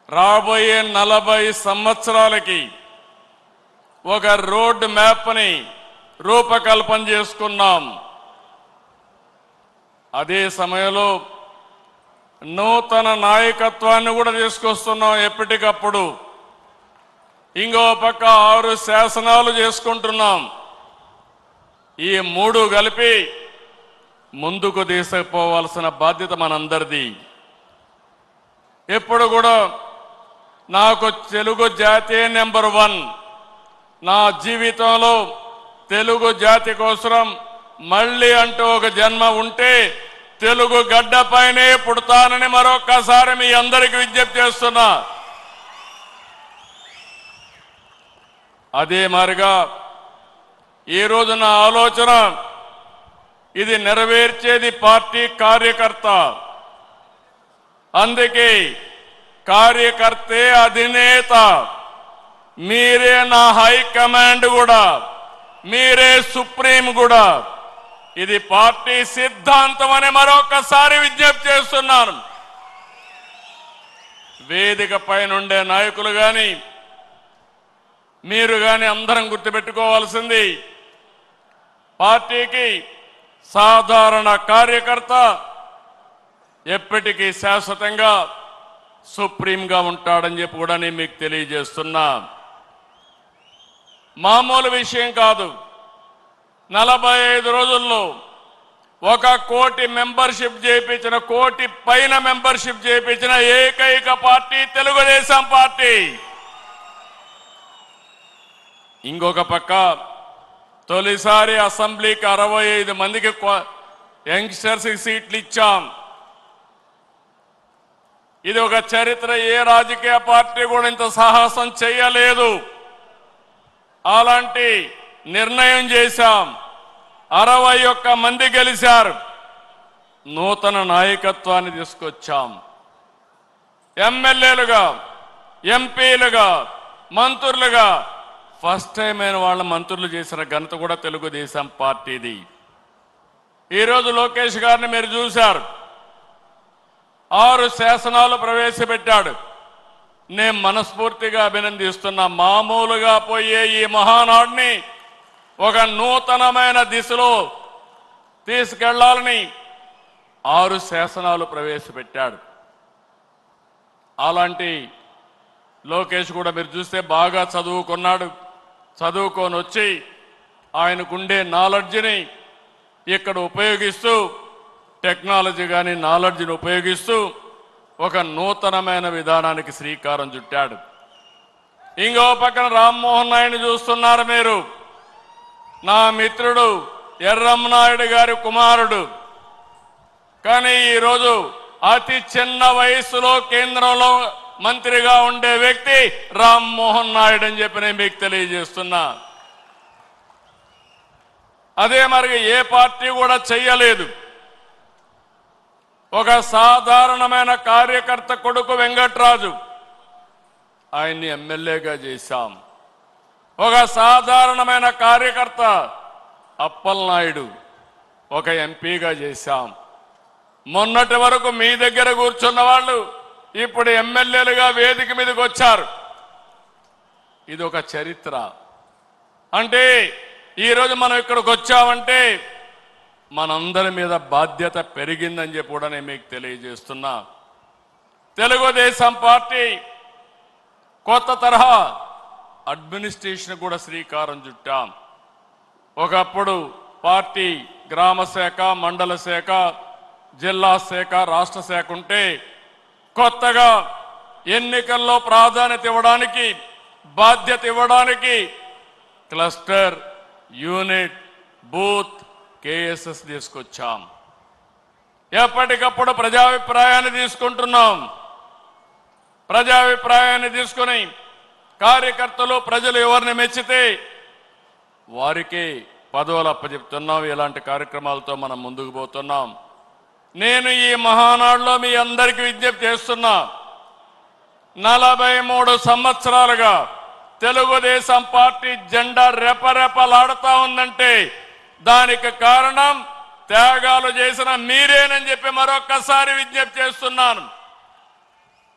రాబోయే 40 సంవత్సరాలకి ఒక రోడ్ మ్యాప్ని రూపకల్పన చేసుకున్నాం. అదే సమయంలో నూతన నాయకత్వాన్ని కూడా తీసుకొస్తున్నాం ఎప్పటికప్పుడు. ఇంకో పక్క 6 శాసనాలు చేసుకుంటున్నాం. ఈ 3 కలిపి ముందుకు తీసుకుపోవాల్సిన బాధ్యత మనందరిది. ఎప్పుడు కూడా నాకు తెలుగు జాతి నెంబర్ 1. నా జీవితంలో తెలుగు జాతి కోసం మళ్ళీ అంటూ ఒక జన్మ ఉంటే తెలుగు గడ్డపైనే పుడతానని మరొక్కసారి మీ అందరికీ విజ్ఞప్తి చేస్తున్నా. అదే మారిగా ఈరోజు నా ఆలోచన ఇది నెరవేర్చేది పార్టీ కార్యకర్త. అందుకే కార్యకర్తే అధినేత. మీరే నా హైకమాండ్ కూడా, మీరే సుప్రీం కూడా. ఇది పార్టీ సిద్ధాంతం అని మరొకసారి విజ్ఞప్తి చేస్తున్నాను. వేదిక పైనుండే నాయకులు గాని మీరు గాని అందరం గుర్తుపెట్టుకోవాల్సింది, పార్టీకి సాధారణ కార్యకర్త ఎప్పటికీ శాశ్వతంగా సుప్రీంగా ఉంటాడని చెప్పి కూడా నేను మీకు తెలియజేస్తున్నా. మామూలు విషయం కాదు. 45 రోజుల్లో 1 కోటి మెంబర్షిప్ చేయించిన, 1 కోటి పైన మెంబర్షిప్ చేయించిన ఏకైక పార్టీ తెలుగుదేశం పార్టీ. ఇంకొక పక్క తొలిసారి అసెంబ్లీకి 65 మందికి యంగ్స్టర్స్ సీట్లు ఇచ్చాం. ఇది ఒక చరిత్ర. ఏ రాజకీయ పార్టీ కూడా ఇంత సాహసం చేయలేదు. అలాంటి నిర్ణయం చేశాం. 61 మంది గెలిచారు. నూతన నాయకత్వాన్ని తీసుకొచ్చాం. ఎమ్మెల్యేలుగా, ఎంపీలుగా, మంత్రులుగా ఫస్ట్ టైం అయిన వాళ్ళ మంత్రులు చేసిన ఘనత కూడా తెలుగుదేశం పార్టీది. ఈరోజు లోకేష్ గారిని మీరు చూశారు. 6 శాసనాలు ప్రవేశపెట్టాడు. నేను మనస్ఫూర్తిగా అభినందిస్తున్నా. మామూలుగా పోయే ఈ మహానాడిని ఒక నూతనమైన దిశలో తీసుకెళ్లాలని 6 శాసనాలు ప్రవేశపెట్టాడు. అలాంటి లోకేష్ కూడా మీరు చూస్తే బాగా చదువుకున్నాడు. చదువుకొని వచ్చి ఆయనకుండే నాలెడ్జ్ని ఇక్కడ ఉపయోగిస్తూ, టెక్నాలజీ కానీ నాలెడ్జ్ని ఉపయోగిస్తూ ఒక నూతనమైన విధానానికి శ్రీకారం చుట్టాడు. ఇంకో పక్కన రామ్మోహన్ నాయుడు చూస్తున్నారు మీరు. నా మిత్రుడు ఎర్రంనాయుడు గారి కుమారుడు. కానీ ఈరోజు అతి చిన్న వయసులో కేంద్రంలో మంత్రిగా ఉండే వ్యక్తి రామ్మోహన్ నాయుడు అని చెప్పి నేను మీకు తెలియజేస్తున్నా. అదే మరి ఏ పార్టీ కూడా చెయ్యలేదు. ఒక సాధారణమైన కార్యకర్త కొడుకు వెంకట్రాజు, ఆయన్ని ఎమ్మెల్యేగా చేశాం. ఒక సాధారణమైన కార్యకర్త అప్పలనాయుడు ఒక ఎంపీగా చేశాం. మొన్నటి వరకు మీ దగ్గర కూర్చున్న వాళ్ళు ఇప్పుడు ఎమ్మెల్యేలుగా వేదిక మీదకి వచ్చారు. ఇది ఒక చరిత్ర. అంటే ఈరోజు మనం ఇక్కడికి వచ్చామంటే మనందరి మీద బాధ్యత పెరిగిందని చెప్పి కూడా నేను మీకు తెలియజేస్తున్నా. తెలుగుదేశం పార్టీ కొత్త తరహా అడ్మినిస్ట్రేషన్ కూడా శ్రీకారం చుట్టాం. ఒకప్పుడు పార్టీ గ్రామ శాఖ, మండల శాఖ, జిల్లా శాఖ, రాష్ట్ర శాఖ ఉంటే కొత్తగా ఎన్నికల్లో ప్రాధాన్యత ఇవ్వడానికి, బాధ్యత ఇవ్వడానికి క్లస్టర్, యూనిట్, బూత్, కేఎస్ఎస్ తీసుకొచ్చాం. ఎప్పటికప్పుడు ప్రజాభిప్రాయాన్ని తీసుకుంటున్నాం. ప్రజాభిప్రాయాన్ని తీసుకుని కార్యకర్తలు, ప్రజలు ఎవరిని మెచ్చితే వారికి పదవులు అప్పచెప్తున్నాం. ఇలాంటి కార్యక్రమాలతో మనం ముందుకు పోతున్నాం. నేను ఈ మహానాడులో మీ అందరికీ విజ్ఞప్తి చేస్తున్నా. 43 సంవత్సరాలుగా తెలుగుదేశం పార్టీ జెండా రెపరెపలాడుతా ఉందంటే దానికి కారణం త్యాగాలు చేసిన మీరేనని చెప్పి మరొక్కసారి విజ్ఞప్తి చేస్తున్నాను.